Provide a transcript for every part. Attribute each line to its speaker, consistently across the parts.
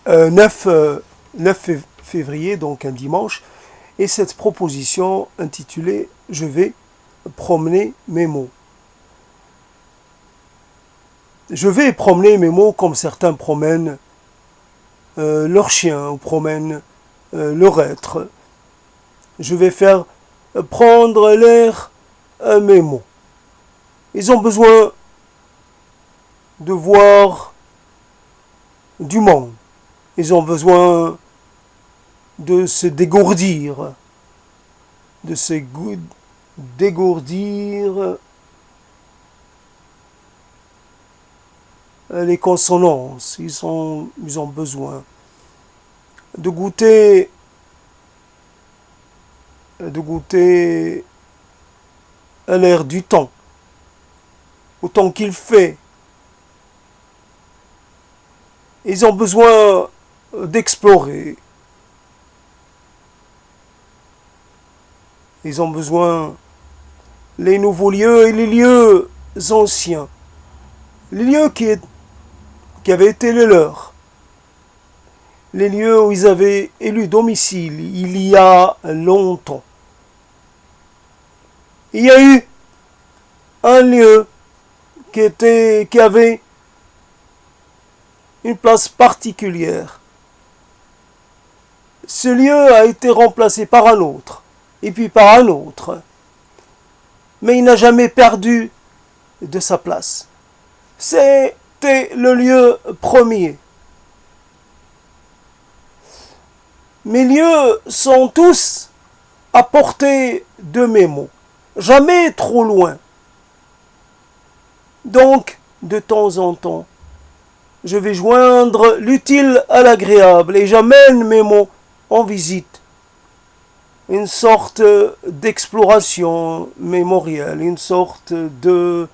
Speaker 1: 9 février, donc un dimanche, et cette proposition intitulée « Je vais promener mes mots ». Je vais promener mes mots comme certains promènent leur chien ou promènent leur être. Je vais faire prendre l'air à mes mots. Ils ont besoin de voir du monde. Ils ont besoin de se dégourdir, dégourdir les consonances. Ils ont besoin de goûter à l'air du temps, au temps qu'il fait. Ils ont besoin d'explorer. Ils ont besoin les nouveaux lieux et les lieux anciens. Les lieux qui avaient été les leurs. Les lieux où ils avaient élu domicile il y a longtemps. Il y a eu un lieu qui avait une place particulière. Ce lieu a été remplacé par un autre, et puis par un autre. Mais il n'a jamais perdu de sa place. C'était le lieu premier. Mes lieux sont tous à portée de mes mots, jamais trop loin. Donc, de temps en temps, je vais joindre l'utile à l'agréable et j'amène mes mots en visite. Une sorte d'exploration mémorielle, une sorte de...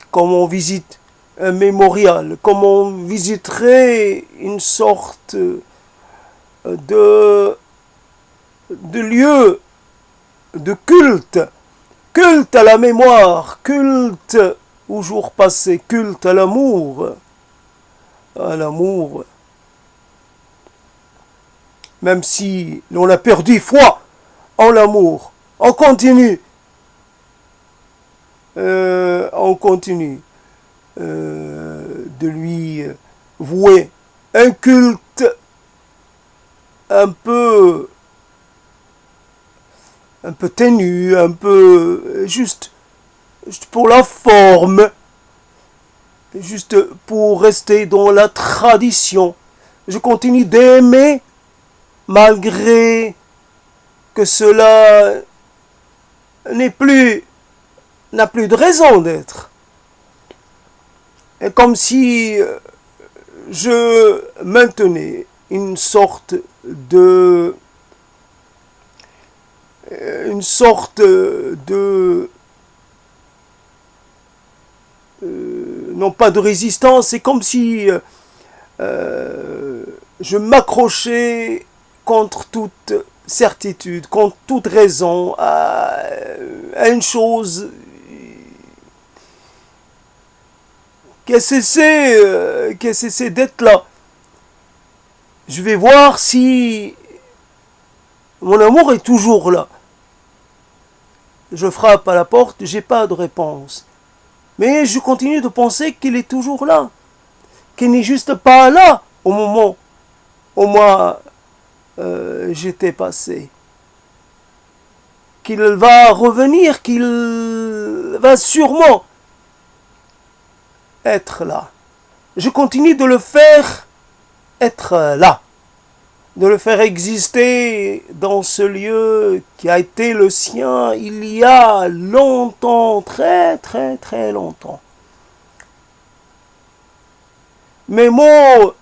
Speaker 1: comme on visite un mémorial, comme on visiterait une sorte de lieu de culte, culte à la mémoire, culte au jour passé, culte à l'amour, même si l'on a perdu foi en l'amour, on continue de lui vouer un culte un peu ténu, un peu juste pour la forme, juste pour rester dans la tradition. Je continue d'aimer malgré que cela n'a plus de raison d'être. Et comme si je maintenais une sorte de non pas de résistance, c'est comme si je m'accrochais contre toute certitude, contre toute raison à une chose qui a cessé d'être là. Je vais voir si mon amour est toujours là. Je frappe à la porte, j'ai pas de réponse. Mais je continue de penser qu'il est toujours là. Qu'il n'est juste pas là au moment où moi j'étais passé. Qu'il va revenir, qu'il va sûrement être là. Je continue de le faire être là, de le faire exister dans ce lieu qui a été le sien il y a longtemps, très très très longtemps. Mes mots,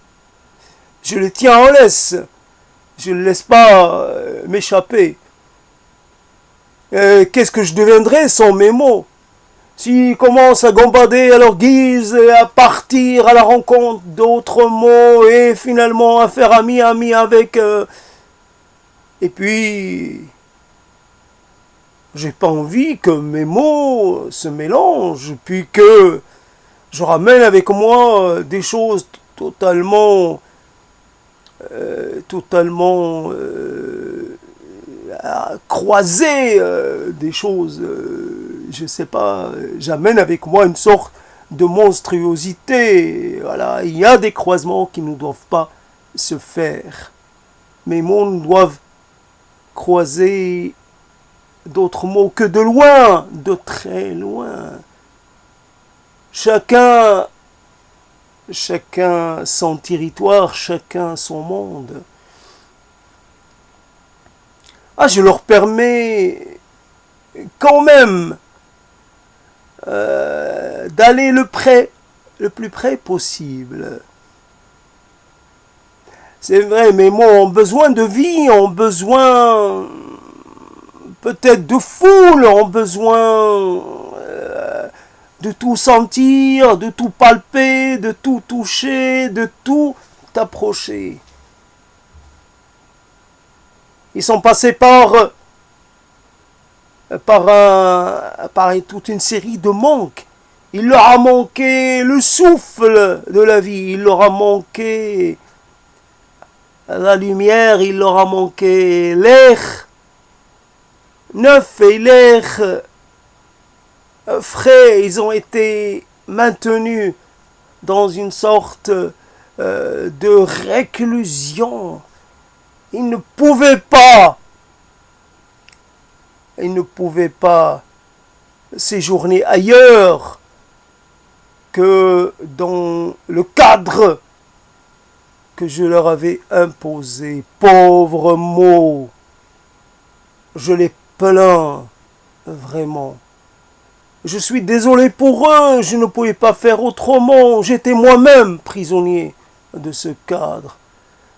Speaker 1: je les tiens en laisse, je ne les laisse pas m'échapper. Qu'est-ce que je deviendrais sans mes mots? S'ils commencent à gambader à leur guise, et à partir à la rencontre d'autres mots, et finalement à faire ami avec... Et puis, j'ai pas envie que mes mots se mélangent, puis que je ramène avec moi des choses totalement totalement croisé des choses, je sais pas, j'amène avec moi une sorte de monstruosité. Voilà, il y a des croisements qui ne doivent pas se faire. Mes mots ne doivent croiser d'autres mots que de loin, de très loin. Chacun son territoire, chacun son monde. Ah, je leur permets quand même d'aller le plus près possible. C'est vrai, mes mots ont besoin de vie, ont besoin peut-être de foule, ont besoin de tout sentir, de tout palper, de tout toucher, de tout approcher. Ils sont passés par toute une série de manques. Il leur a manqué le souffle de la vie, il leur a manqué la lumière, il leur a manqué l'air neuf et l'air frais. Ils ont été maintenus dans une sorte de réclusion. Ils ne pouvaient pas séjourner ailleurs que dans le cadre que je leur avais imposé. Pauvres mots, je les plains vraiment. Je suis désolé pour eux, je ne pouvais pas faire autrement. J'étais moi-même prisonnier de ce cadre.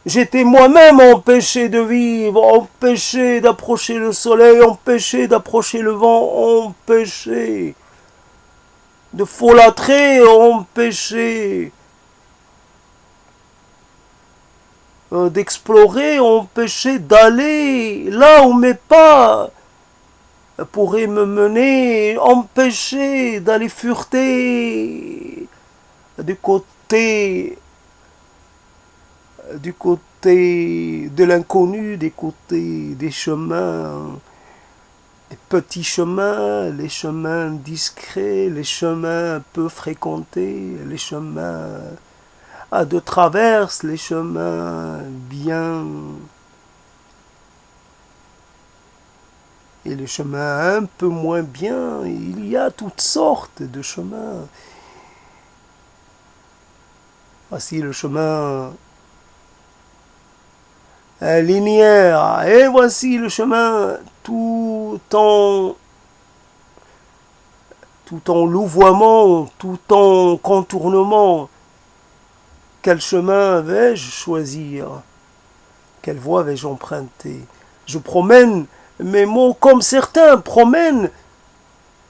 Speaker 1: J'étais moi-même empêché de vivre, empêché d'approcher le soleil, empêché d'approcher le vent, empêché de folâtrer, empêché d'explorer, empêché d'aller là où mes pas pourraient me mener, empêché d'aller fureter du côté de l'inconnu, des côtés des chemins, des petits chemins, les chemins discrets, les chemins peu fréquentés, les chemins à deux traverses, les chemins bien et les chemins un peu moins bien. Il y a toutes sortes de chemins. Voici le chemin linéaire, et voici le chemin tout en louvoiement, tout en contournement. Quel chemin vais-je choisir? Quelle voie vais-je emprunter? Je promène mes mots comme certains promènent,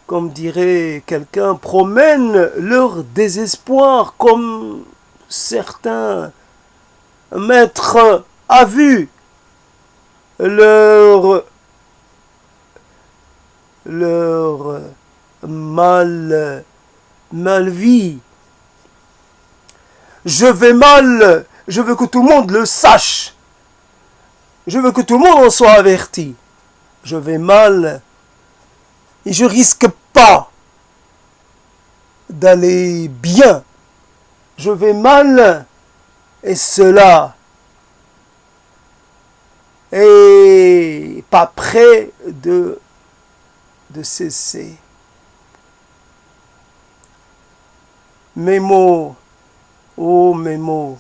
Speaker 1: comme dirait quelqu'un, promènent leur désespoir, comme certains mettent à vue leur mal vie. Je vais mal, je veux que tout le monde le sache. Je veux que tout le monde en soit averti. Je vais mal et je risque pas d'aller bien. Je vais mal et cela est pas près de cesser. Mes mots, oh mes mots,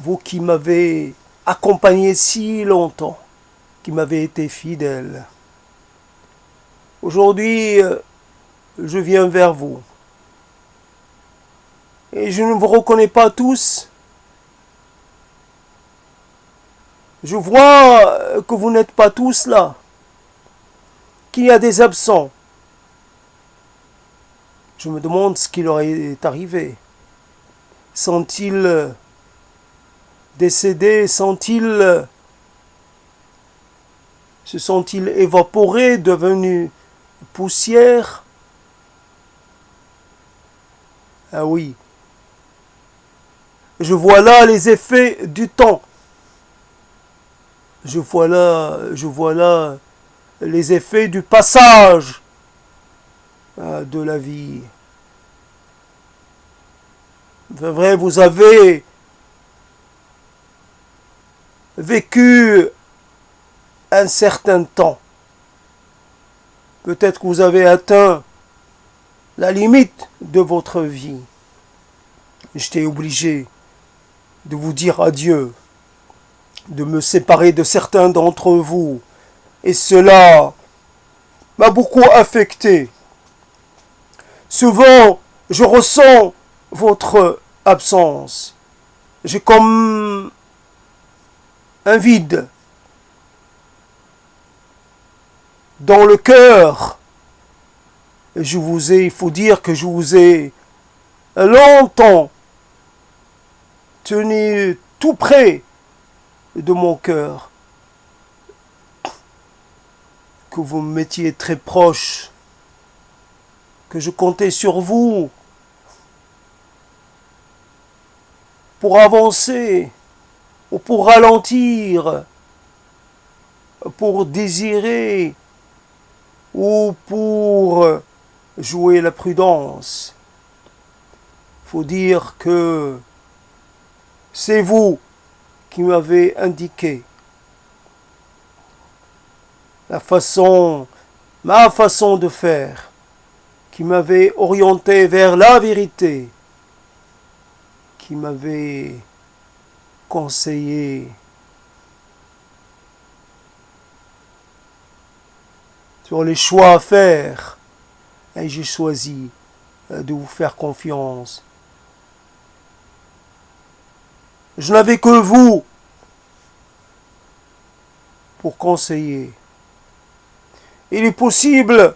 Speaker 1: vous qui m'avez accompagné si longtemps, qui m'avez été fidèle. Aujourd'hui, je viens vers vous. Et je ne vous reconnais pas tous. Je vois que vous n'êtes pas tous là. Qu'il y a des absents. Je me demande ce qui leur est arrivé. Sont-ils décédés? Se sont-ils évaporés, devenus poussière? Ah oui. Je vois là les effets du temps. je vois là les effets du passage de la vie. C'est vrai, vous avez vécu un certain temps. Peut-être que vous avez atteint la limite de votre vie. J'étais obligé de vous dire adieu, de me séparer de certains d'entre vous. Et cela m'a beaucoup affecté. Souvent, je ressens votre absence. J'ai comme un vide dans le cœur. Il faut dire que je vous ai longtemps tenu tout près de mon cœur. Que vous me mettiez très proche. Que je comptais sur vous pour avancer ou pour ralentir, pour désirer ou pour jouer la prudence. Il faut dire que c'est vous qui m'avez indiqué ma façon de faire, qui m'avait orienté vers la vérité, qui m'avait conseillé sur les choix à faire, et j'ai choisi de vous faire confiance. Je n'avais que vous pour conseiller. Il est possible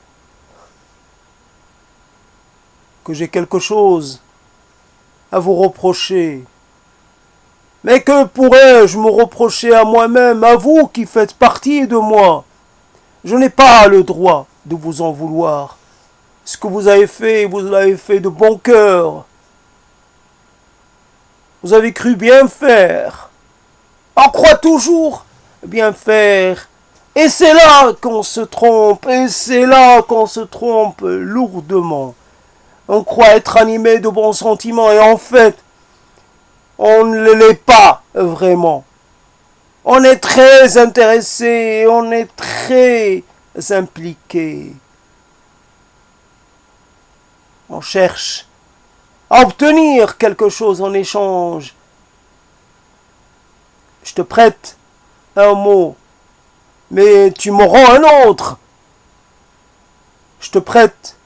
Speaker 1: que j'ai quelque chose à vous reprocher. Mais que pourrais-je me reprocher à moi-même, à vous qui faites partie de moi? Je n'ai pas le droit de vous en vouloir. Ce que vous l'avez fait de bon cœur. Vous avez cru bien faire. On croit toujours bien faire. Et c'est là qu'on se trompe. Et c'est là qu'on se trompe lourdement. On croit être animé de bons sentiments. Et en fait, on ne l'est pas vraiment. On est très intéressé. On est très impliqué. On cherche à obtenir quelque chose en échange. Je te prête un mot, mais tu me rends un autre. Je te prête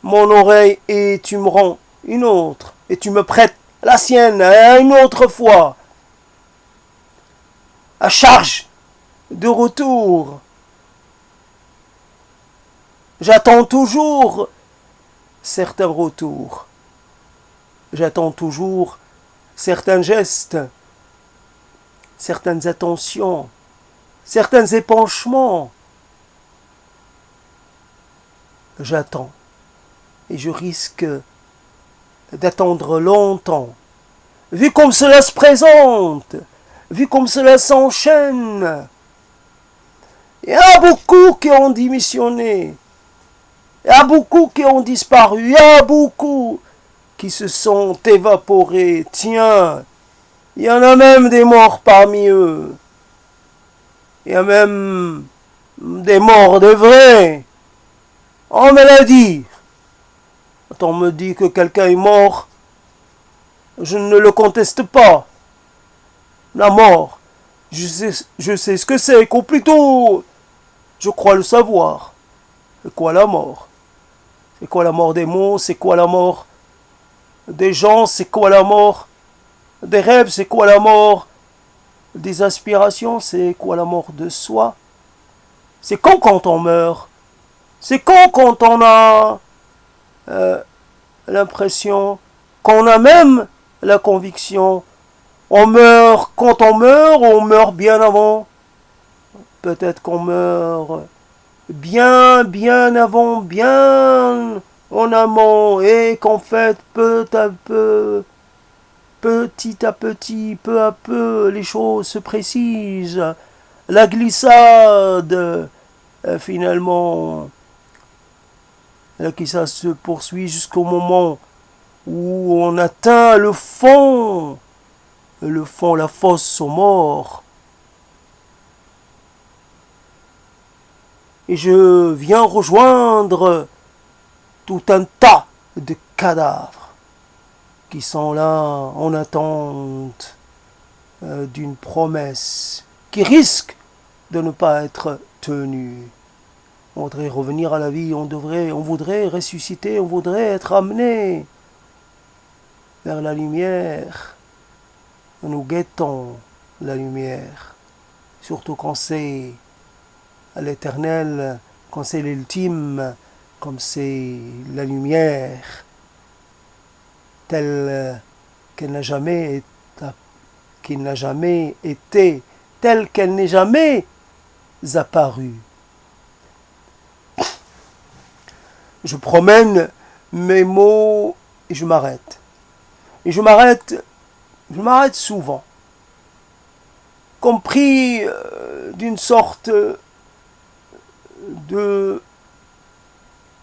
Speaker 1: mon oreille et tu me rends une autre. Et tu me prêtes la sienne une autre fois. À charge de retour. J'attends toujours certains retours. J'attends toujours certains gestes, certaines attentions, certains épanchements. J'attends. Et je risque d'attendre longtemps. Vu comme cela se présente, vu comme cela s'enchaîne, il y a beaucoup qui ont démissionné. Il y a beaucoup qui ont disparu. Il y a beaucoup qui se sont évaporés. Tiens, il y en a même des morts parmi eux. Il y a même des morts de vrais. On me l'a dit. Quand on me dit que quelqu'un est mort, je ne le conteste pas. La mort, je sais ce que c'est, ou plutôt, je crois le savoir. C'est quoi la mort? C'est quoi la mort des mots? C'est quoi la mort des gens? C'est quoi la mort des rêves? C'est quoi la mort des aspirations? C'est quoi la mort de soi? C'est quand on meurt? C'est quand on a l'impression, qu'on a même la conviction? On meurt quand on meurt bien avant? Peut-être qu'on meurt bien avant, bien en amont, et qu'en fait, peu à peu, petit à petit, peu à peu, les choses se précisent la glissade, finalement, la glissade se poursuit jusqu'au moment où on atteint le fond, la fosse aux morts. Et je viens rejoindre tout un tas de cadavres qui sont là en attente d'une promesse qui risque de ne pas être tenue. On voudrait revenir à la vie, on voudrait ressusciter, on voudrait être amené vers la lumière. Nous guettons la lumière, surtout quand c'est à l'éternel, quand c'est l'ultime, comme c'est la lumière, telle qu'elle n'a jamais été, telle qu'elle n'est jamais apparue. Je promène mes mots et je m'arrête. Et je m'arrête souvent, compris d'une sorte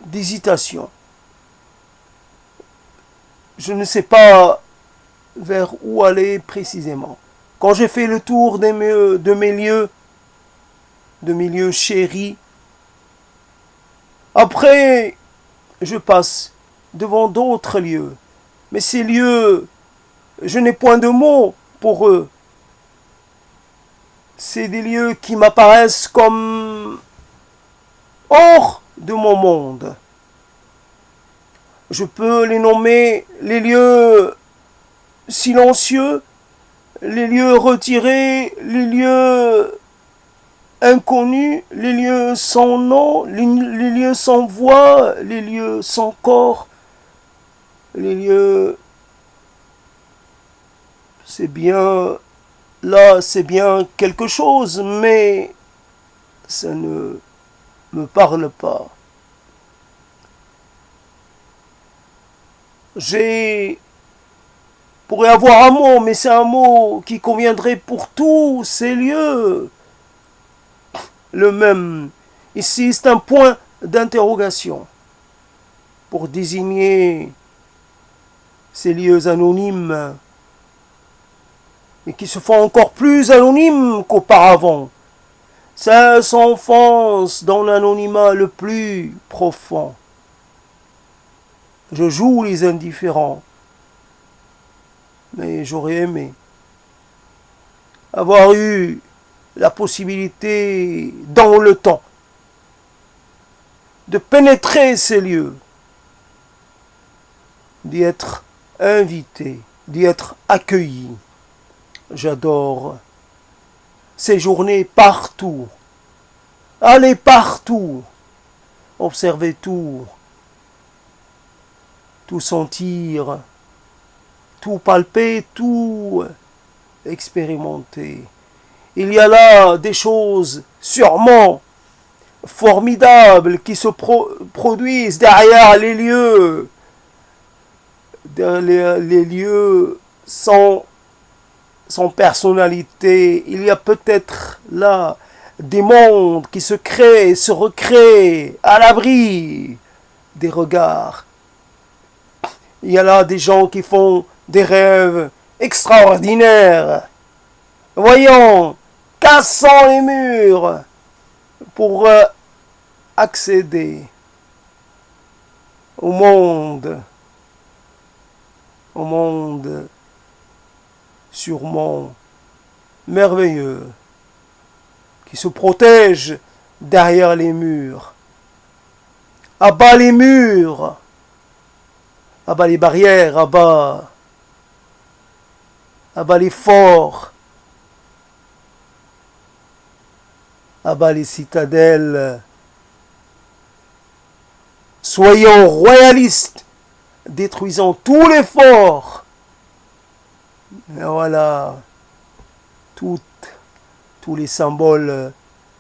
Speaker 1: d'hésitation. Je ne sais pas vers où aller précisément. Quand j'ai fait le tour de mes lieux chéris, après, je passe devant d'autres lieux. Mais ces lieux, je n'ai point de mots pour eux. C'est des lieux qui m'apparaissent comme hors de mon monde. Je peux les nommer les lieux silencieux, les lieux retirés, les lieux inconnus, les lieux sans nom, les lieux sans voix, les lieux sans corps, les lieux... C'est bien... Là, c'est bien quelque chose, mais ça ne me parle pas. Pourrais avoir un mot, mais c'est un mot qui conviendrait pour tous ces lieux. Le même. Ici, c'est un point d'interrogation pour désigner ces lieux anonymes et qui se font encore plus anonymes qu'auparavant. Ça s'enfonce dans l'anonymat le plus profond. Je joue les indifférents, mais j'aurais aimé avoir eu la possibilité dans le temps de pénétrer ces lieux, d'y être invité, d'y être accueilli. J'adore séjourner partout, aller partout, observer tout sentir, tout palper, tout expérimenter. Il y a là des choses sûrement formidables qui se produisent derrière les lieux, les lieux sans personnalité. Il y a peut-être là des mondes qui se créent et se recréent à l'abri des regards. Il y a là des gens qui font des rêves extraordinaires. Voyons, cassons les murs pour accéder au monde sûrement merveilleux qui se protège derrière les murs. Abat les murs, abat les barrières, abat les forts, abat les citadelles. Soyons royalistes, détruisons tous les forts. Et voilà, tous les symboles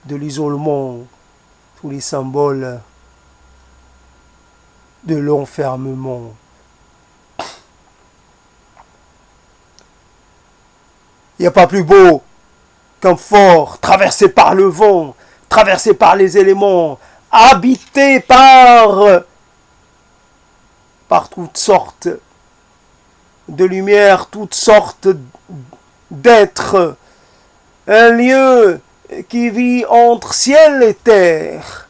Speaker 1: de l'isolement, tous les symboles de l'enfermement. Il n'y a pas plus beau qu'un fort traversé par le vent, traversé par les éléments, habité par toutes sortes de lumières, toutes sortes d'êtres, un lieu qui vit entre ciel et terre.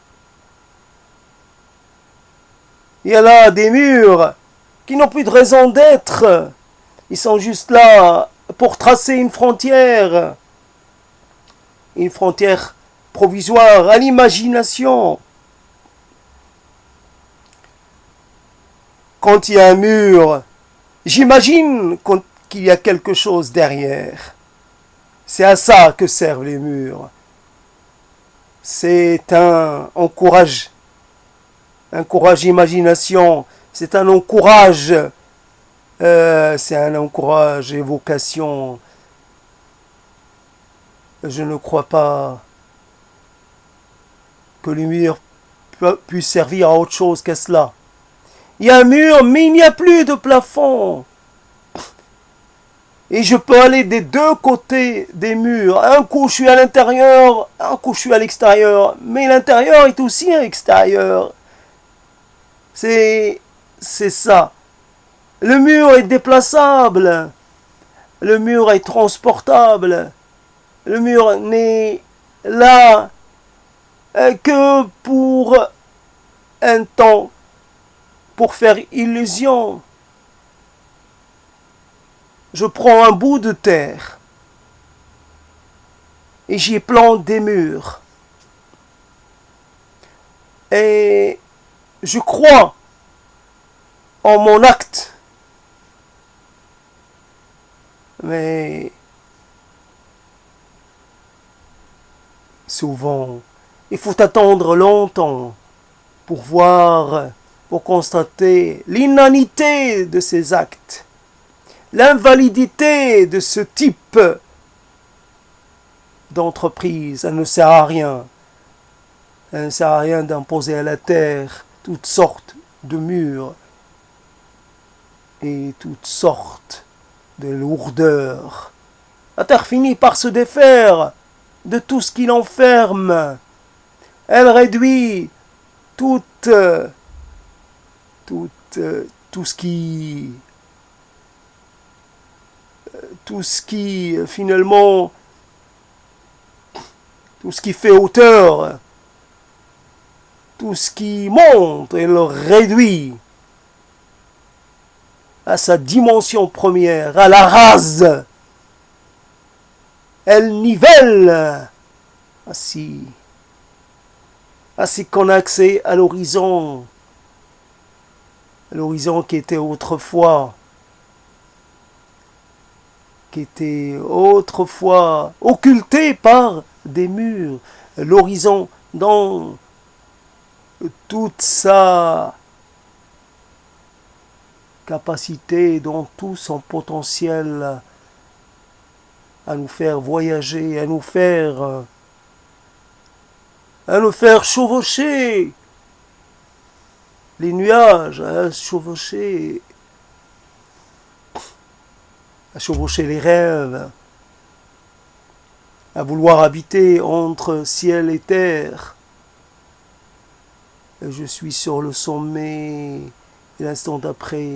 Speaker 1: Il y a là des murs qui n'ont plus de raison d'être. Ils sont juste là pour tracer une frontière provisoire à l'imagination. Quand il y a un mur, j'imagine qu'il y a quelque chose derrière. C'est à ça que servent les murs. C'est un encourage imagination, c'est un encourage évocation. Je ne crois pas que le mur puisse servir à autre chose qu'à cela. Il y a un mur, mais il n'y a plus de plafond. Et je peux aller des deux côtés des murs. Un coup, je suis à l'intérieur, un coup, je suis à l'extérieur. Mais l'intérieur est aussi à l'extérieur. C'est ça. Le mur est déplaçable. Le mur est transportable. Le mur n'est là que pour un temps, pour faire illusion. Je prends un bout de terre et j'y plante des murs. Et je crois en mon acte. Mais souvent, il faut attendre longtemps pour constater l'inanité de ces actes, l'invalidité de ce type d'entreprise. Ça ne sert à rien. Ça ne sert à rien d'imposer à la terre toutes sortes de murs et toutes sortes de lourdeurs. La terre finit par se défaire de tout ce qui l'enferme. Elle réduit tout ce qui finalement, tout ce qui fait hauteur, tout ce qui monte, elle le réduit à sa dimension première, à la rase. Elle nivelle ainsi qu'on a accès à l'horizon qui était autrefois occulté par des murs, l'horizon dans toute sa capacité, dans tout son potentiel à nous faire voyager, à nous faire chevaucher les nuages, à chevaucher les rêves, à vouloir habiter entre ciel et terre. Et je suis sur le sommet, et l'instant d'après,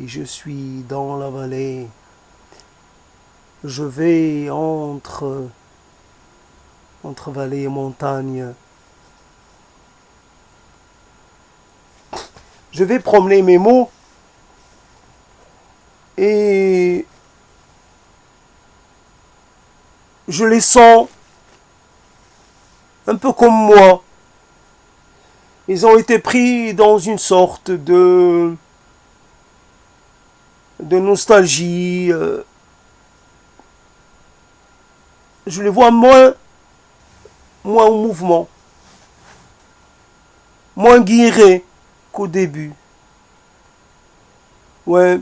Speaker 1: je suis dans la vallée. Je vais entre vallée et montagne. Je vais promener mes mots et je les sens un peu comme moi. Ils ont été pris dans une sorte de nostalgie. Je les vois moins en mouvement, moins guirés qu'au début. Ouais.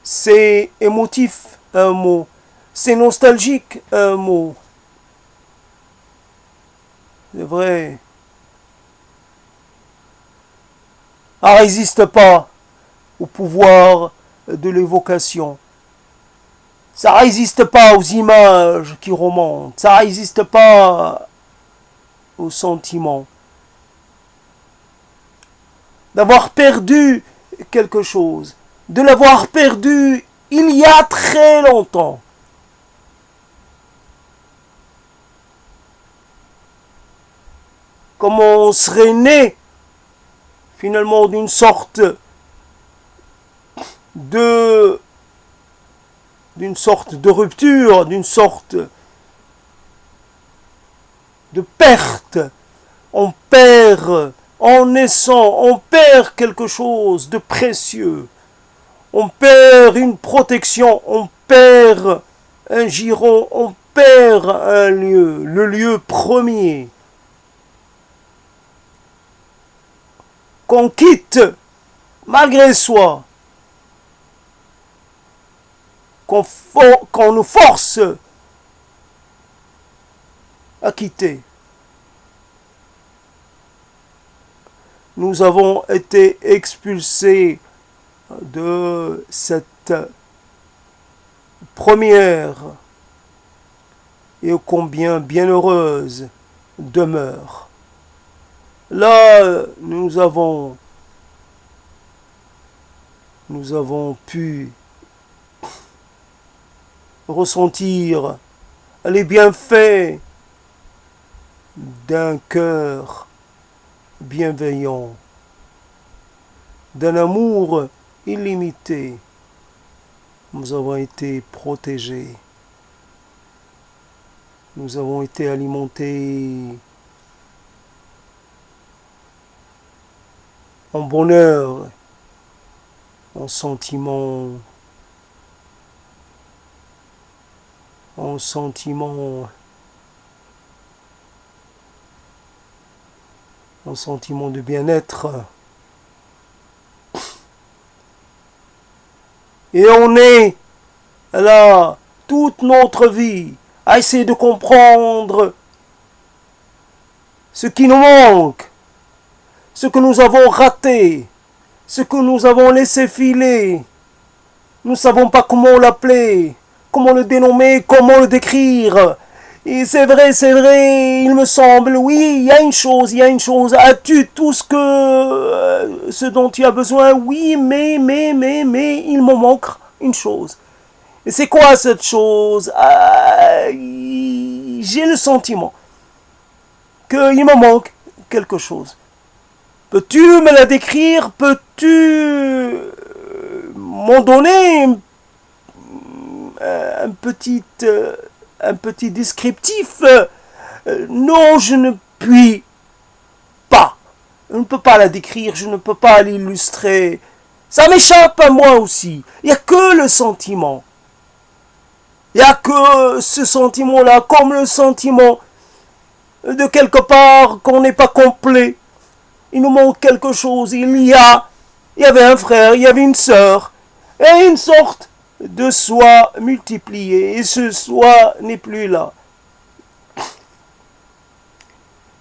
Speaker 1: C'est émotif, un mot. C'est nostalgique, un mot. C'est vrai. Ça résiste pas au pouvoir de l'évocation. Ça résiste pas aux images qui remontent, ça résiste pas aux sentiments. D'avoir perdu quelque chose, de l'avoir perdu il y a très longtemps. Comme on serait né finalement d'une sorte de rupture, d'une sorte de perte. On perd, en naissant, on perd quelque chose de précieux. On perd une protection, on perd un giron, on perd un lieu, le lieu premier. Qu'on quitte malgré soi, qu'on nous force à quitter. Nous avons été expulsés de cette première et ô combien bienheureuse demeure. Là, nous avons pu ressentir les bienfaits d'un cœur bienveillant, d'un amour illimité. Nous avons été protégés. Nous avons été alimentés en bonheur, en sentiments, en sentiment de bien-être. Et on est là toute notre vie à essayer de comprendre ce qui nous manque, ce que nous avons raté, ce que nous avons laissé filer. Nous ne savons pas comment l'appeler, comment le dénommer, comment le décrire. Et c'est vrai, il me semble, oui, il y a une chose, as-tu tout ce dont tu as besoin? Oui, mais, il me manque une chose. Et c'est quoi cette chose? J'ai le sentiment qu'il me manque quelque chose. Peux-tu me la décrire? Peux-tu m'en donner un petit descriptif? Non, je ne puis pas. Je ne peux pas la décrire, je ne peux pas l'illustrer. Ça m'échappe à moi aussi. Il n'y a que le sentiment. Il n'y a que ce sentiment-là, comme le sentiment de quelque part qu'on n'est pas complet. Il nous manque quelque chose. Il y avait un frère, il y avait une sœur, et une sorte de soi multiplié, et ce soi n'est plus là.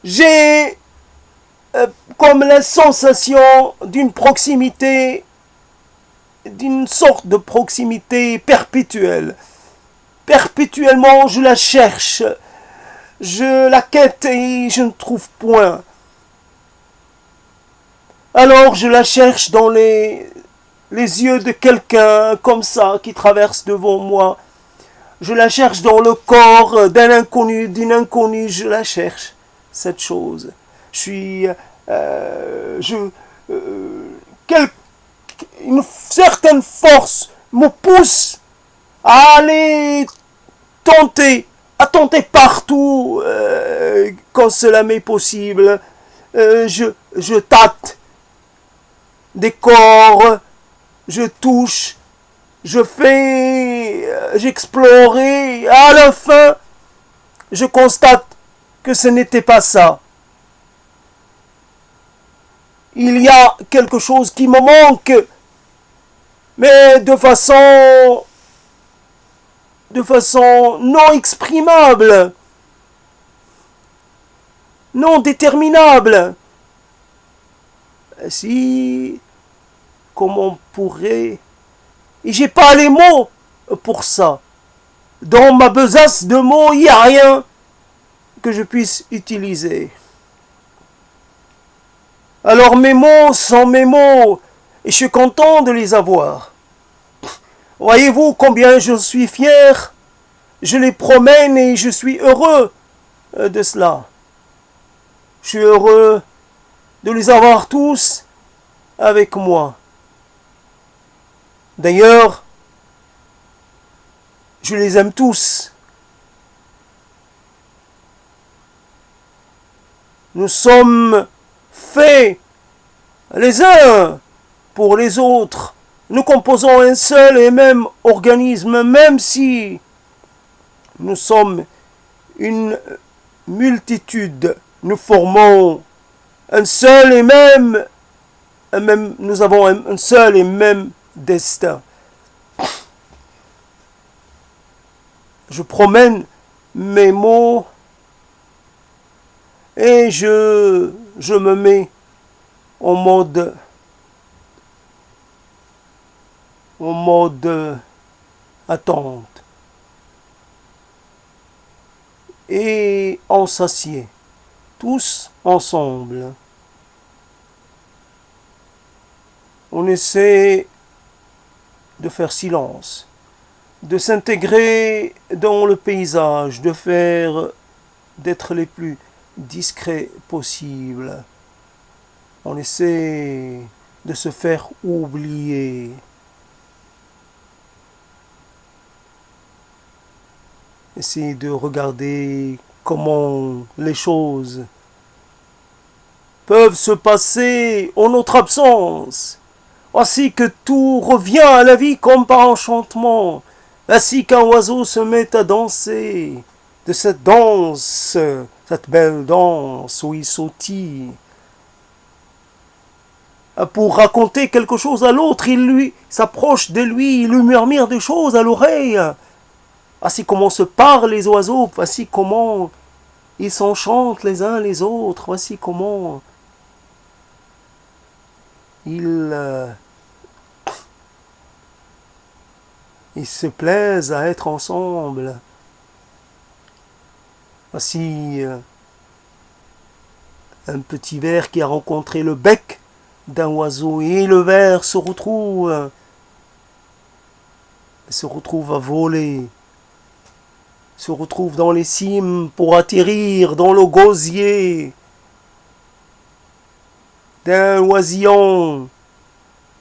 Speaker 1: J'ai comme la sensation d'une proximité, d'une sorte de proximité perpétuelle. Perpétuellement, je la cherche, je la quête et je ne trouve point. Alors je la cherche dans les yeux de quelqu'un comme ça qui traverse devant moi. Je la cherche dans le corps d'un inconnu, d'une inconnue. Je la cherche, cette chose. Une certaine force me pousse à aller à tenter partout quand cela m'est possible. Je tâte des corps, je touche, j'explore et à la fin, je constate que ce n'était pas ça. Il y a quelque chose qui me manque, mais de façon non exprimable, non déterminable. Si, comment on pourrait... Et j'ai pas les mots pour ça. Dans ma besace de mots, il n'y a rien que je puisse utiliser. Alors mes mots sont mes mots, et je suis content de les avoir. Voyez-vous combien je suis fier? Je les promène et je suis heureux de cela. Je suis heureux de les avoir tous avec moi. D'ailleurs, je les aime tous. Nous sommes faits les uns pour les autres. Nous composons un seul et même organisme, même si nous sommes une multitude. Nous formons un seul et même, nous avons un seul et même destin. Je promène mes mots et je me mets en mode attente. Et on s'assied tous ensemble. On essaie de faire silence, de s'intégrer dans le paysage, d'être les plus discrets possible. On essaie de se faire oublier. Essayer de regarder comment les choses peuvent se passer en notre absence. Ainsi que tout revient à la vie comme par enchantement. Ainsi qu'un oiseau se met à danser. De cette danse, cette belle danse où il sautille. Pour raconter quelque chose à l'autre, il lui s'approche de lui, il lui murmure des choses à l'oreille. Ainsi comment se parlent les oiseaux, voici comment ils s'enchantent les uns les autres, voici comment ils se plaisent à être ensemble. Voici un petit ver qui a rencontré le bec d'un oiseau et le ver se retrouve à voler, se retrouve dans les cimes pour atterrir dans le gosier d'un oisillon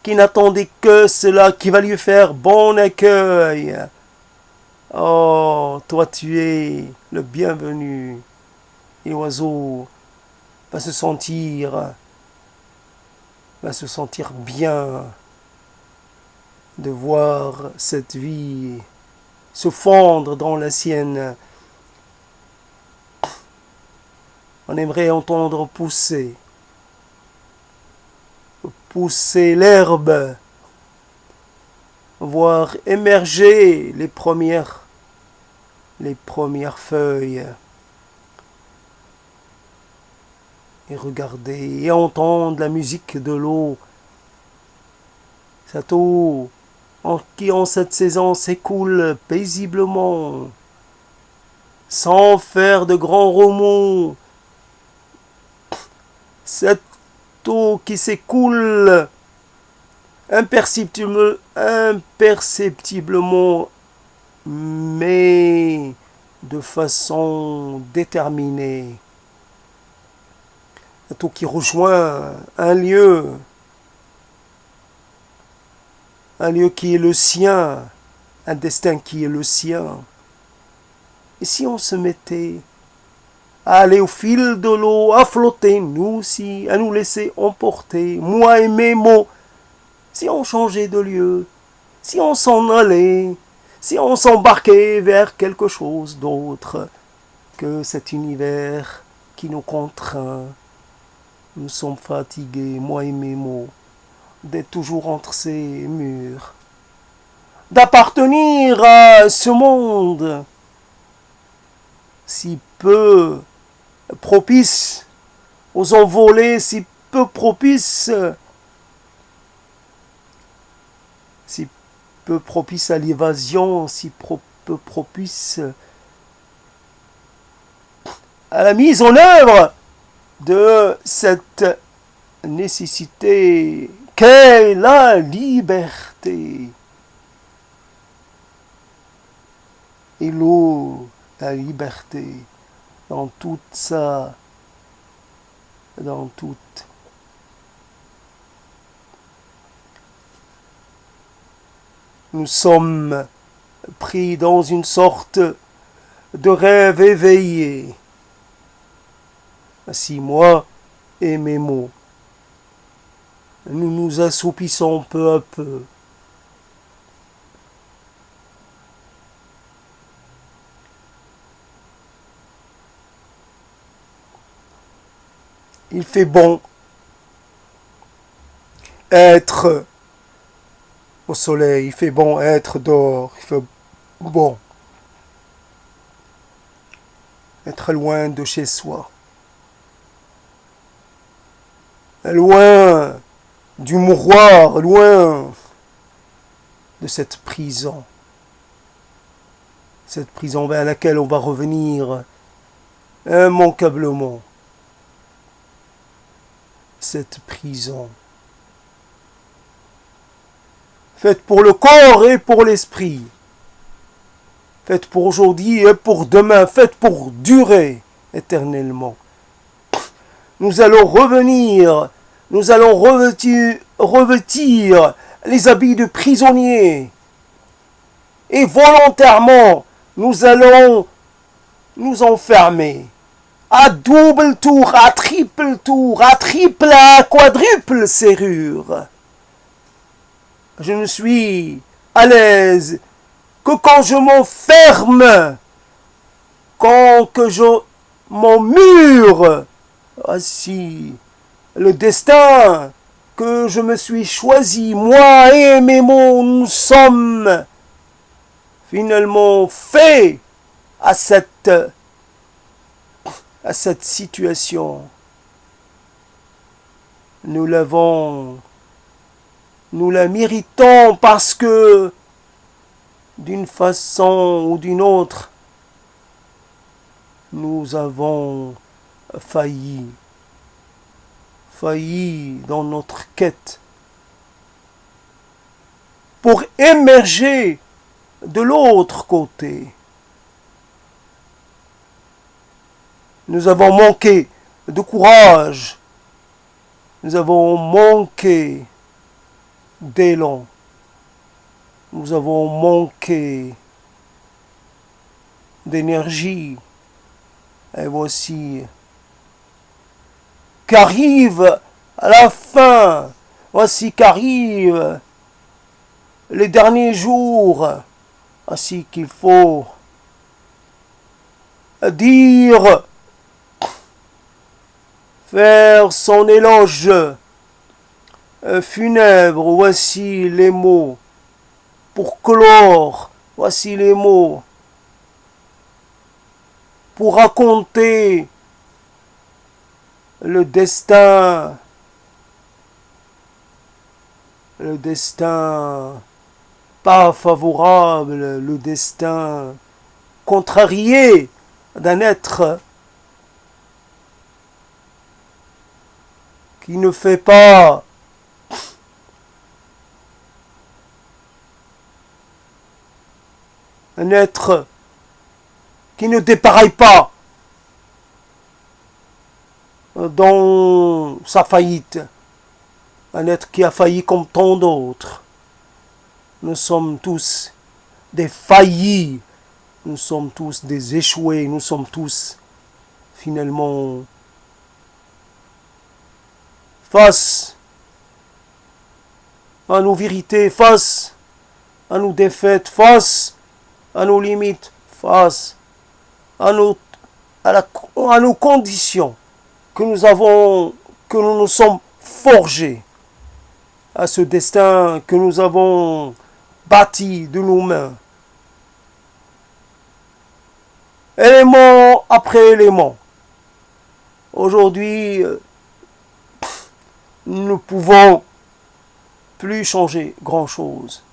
Speaker 1: qui n'attendait que cela, qui va lui faire bon accueil. Oh, toi tu es le bienvenu. Et l'oiseau va se sentir bien de voir cette vie se fondre dans la sienne. On aimerait entendre pousser l'herbe, voir émerger les premières feuilles, et regarder et entendre la musique de l'eau, cette eau qui en cette saison s'écoule paisiblement, sans faire de grands remous. Cette eau qui s'écoule imperceptiblement, mais de façon déterminée. Cette eau qui rejoint un lieu qui est le sien, un destin qui est le sien. Et si on se mettait à aller au fil de l'eau, à flotter, nous aussi, à nous laisser emporter, moi et mes mots, si on changeait de lieu, si on s'en allait, si on s'embarquait vers quelque chose d'autre que cet univers qui nous contraint. Nous sommes fatigués, moi et mes mots, d'être toujours entre ces murs, d'appartenir à ce monde si peu propice aux envolées, si peu propice à l'évasion, si peu propice à la mise en œuvre de cette nécessité qu'est la liberté. Et l'eau, la liberté, dans toute nous sommes pris dans une sorte de rêve éveillé. Ainsi, moi et mes mots, nous nous assoupissons peu à peu. Il fait bon être au soleil, il fait bon être dehors, il fait bon être loin de chez soi, loin du mouroir, loin de cette prison vers laquelle on va revenir immanquablement. Cette prison faite pour le corps et pour l'esprit, faite pour aujourd'hui et pour demain, faite pour durer éternellement. Nous allons revenir, nous allons revêtir les habits de prisonniers et volontairement nous allons nous enfermer à double tour, à triple tour, à triple, à quadruple serrure. Je ne suis à l'aise que quand je m'enferme, quand que je m'emmure. Voici le destin que je me suis choisi, moi et mes mots, nous sommes finalement faits à cette situation. Nous la méritons parce que d'une façon ou d'une autre, nous avons failli dans notre quête pour émerger de l'autre côté. Nous avons manqué de courage, nous avons manqué d'élan, nous avons manqué d'énergie. Et voici qu'arrive à la fin, voici qu'arrivent les derniers jours, ainsi qu'il faut dire, faire son éloge funèbre. Voici les mots pour clore, voici les mots pour raconter le destin pas favorable, le destin contrarié d'un être qui ne fait pas un être qui ne dépareille pas dans sa faillite, un être qui a failli comme tant d'autres. Nous sommes tous des faillis, nous sommes tous des échoués, nous sommes tous finalement face à nos vérités, face à nos défaites, face à nos limites, face à nos conditions que nous nous sommes forgés, à ce destin que nous avons bâti de nos mains. Élément après élément. Aujourd'hui, nous ne pouvons plus changer grand-chose.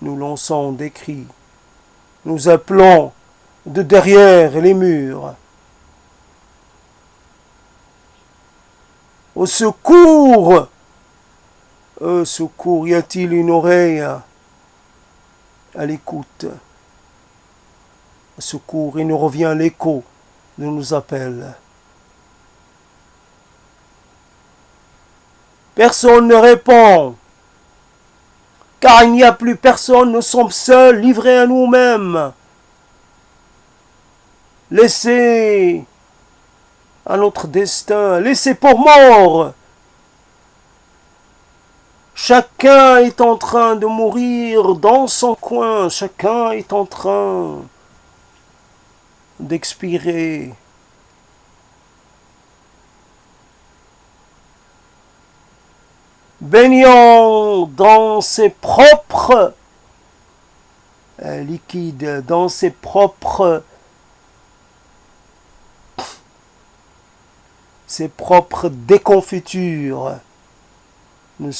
Speaker 1: Nous lançons des cris nous appelons de derrière les murs. Au secours! Au secours, y a-t-il une oreille à l'écoute? Au secours, il nous revient l'écho de nos appels. Personne ne répond, car il n'y a plus personne, nous sommes seuls, livrés à nous-mêmes. Laissés à notre destin, laissés pour mort. Chacun est en train de mourir dans son coin, chacun est en train d'expirer. Baignant dans ses propres liquides, dans ses propres déconfitures. Nous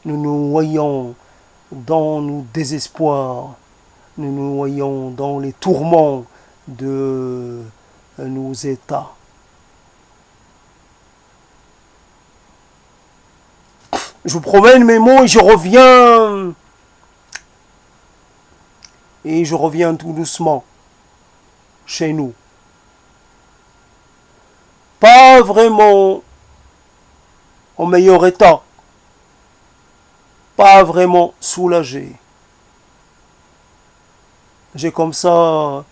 Speaker 1: nous noyons dans nos désespoirs, nous nous noyons dans les tourments de nos états. Je promène mes mots et je reviens. Et je reviens tout doucement chez nous. Pas vraiment en meilleur état. Pas vraiment soulagé. J'ai comme ça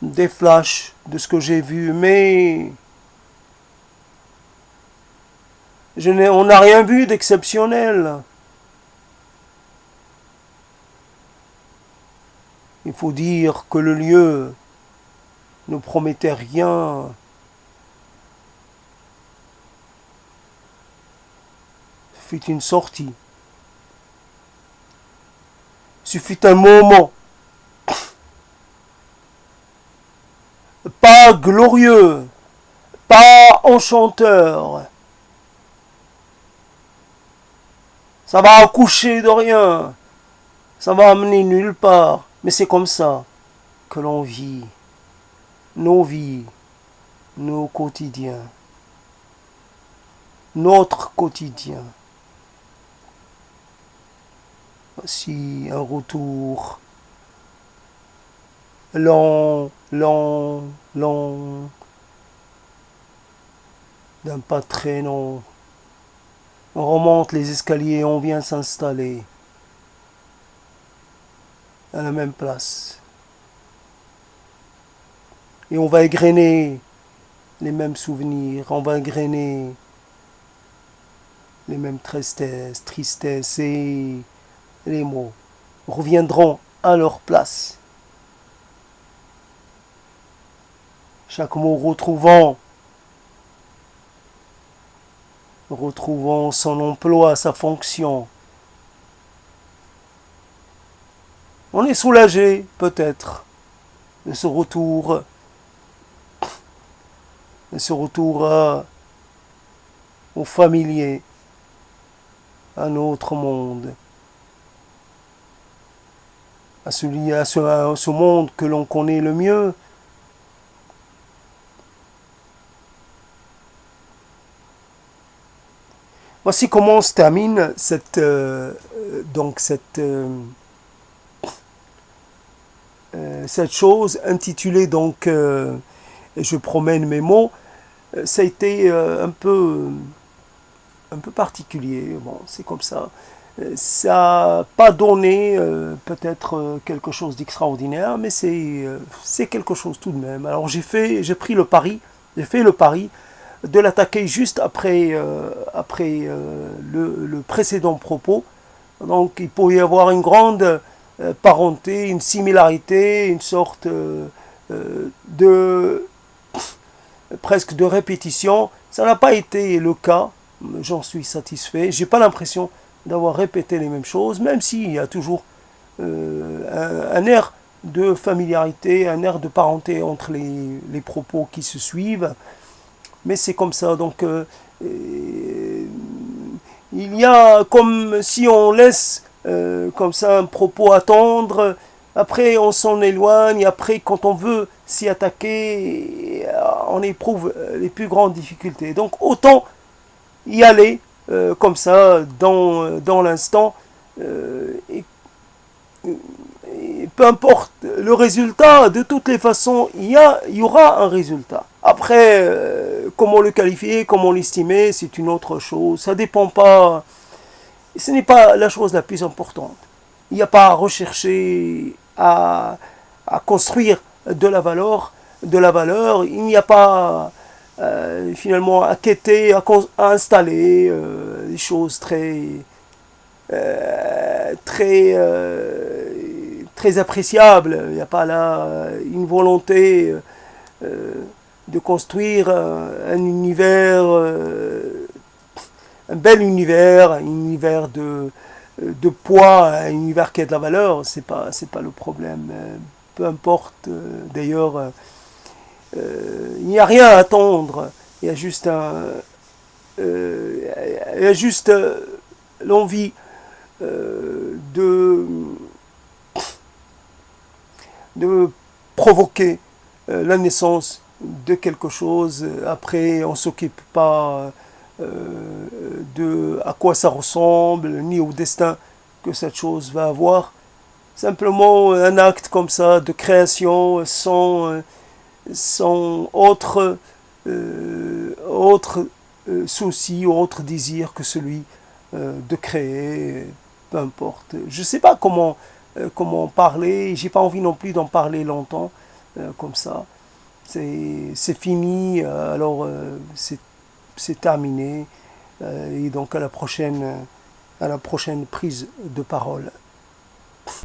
Speaker 1: des flashs de ce que j'ai vu, mais on n'a rien vu d'exceptionnel. Il faut dire que le lieu ne promettait rien. Fut une sortie. Ce fut un moment pas glorieux, pas enchanteur. Ça va accoucher de rien. Ça va amener nulle part. Mais c'est comme ça que l'on vit nos vies, nos quotidiens, notre quotidien. Voici un retour lent, d'un pas traînant. On remonte les escaliers, on vient s'installer à la même place. Et on va égrener les mêmes souvenirs, on va égrener les mêmes tristesses et les mots reviendront à leur place. Chaque mot retrouvant son emploi, sa fonction. On est soulagé, peut-être, de ce retour au familier, à notre monde, à ce monde que l'on connaît le mieux. Voici comment se termine cette chose intitulée donc je promène mes mots. Ça a été un peu particulier. Bon, c'est comme ça. Ça n'a pas donné peut-être quelque chose d'extraordinaire, mais c'est quelque chose tout de même. Alors j'ai fait le pari de l'attaquer juste après le précédent propos. Donc il pourrait y avoir une grande parenté, une similarité, une sorte de presque de répétition. Ça n'a pas été le cas, j'en suis satisfait. J'ai pas l'impression d'avoir répété les mêmes choses, même s'il y a toujours un air de familiarité, un air de parenté entre les propos qui se suivent. Mais c'est comme ça, donc il y a comme si on laisse comme ça un propos attendre Après on s'en éloigne, après quand on veut s'y attaquer, on éprouve les plus grandes difficultés. Donc autant y aller comme ça dans l'instant, et peu importe le résultat, de toutes les façons, il y aura un résultat. Après, comment le qualifier, comment l'estimer, c'est une autre chose. Ça dépend pas. Ce n'est pas la chose la plus importante. Il n'y a pas à rechercher à construire de la valeur, Il n'y a pas finalement à quêter, à installer des choses très très appréciable. Il n'y a pas là une volonté de construire un univers, un bel univers, un univers de poids, un univers qui a de la valeur. C'est pas le problème. Peu importe. D'ailleurs, il n'y a rien à attendre. Il y a juste il y a juste l'envie de provoquer la naissance de quelque chose. Après, on ne s'occupe pas de à quoi ça ressemble, ni au destin que cette chose va avoir. Simplement un acte comme ça de création sans autre souci, autre désir que celui de créer, peu importe. Je ne sais pas comment parler, j'ai pas envie non plus d'en parler longtemps, comme ça. C'est fini, alors c'est terminé, et donc à la prochaine prise de parole.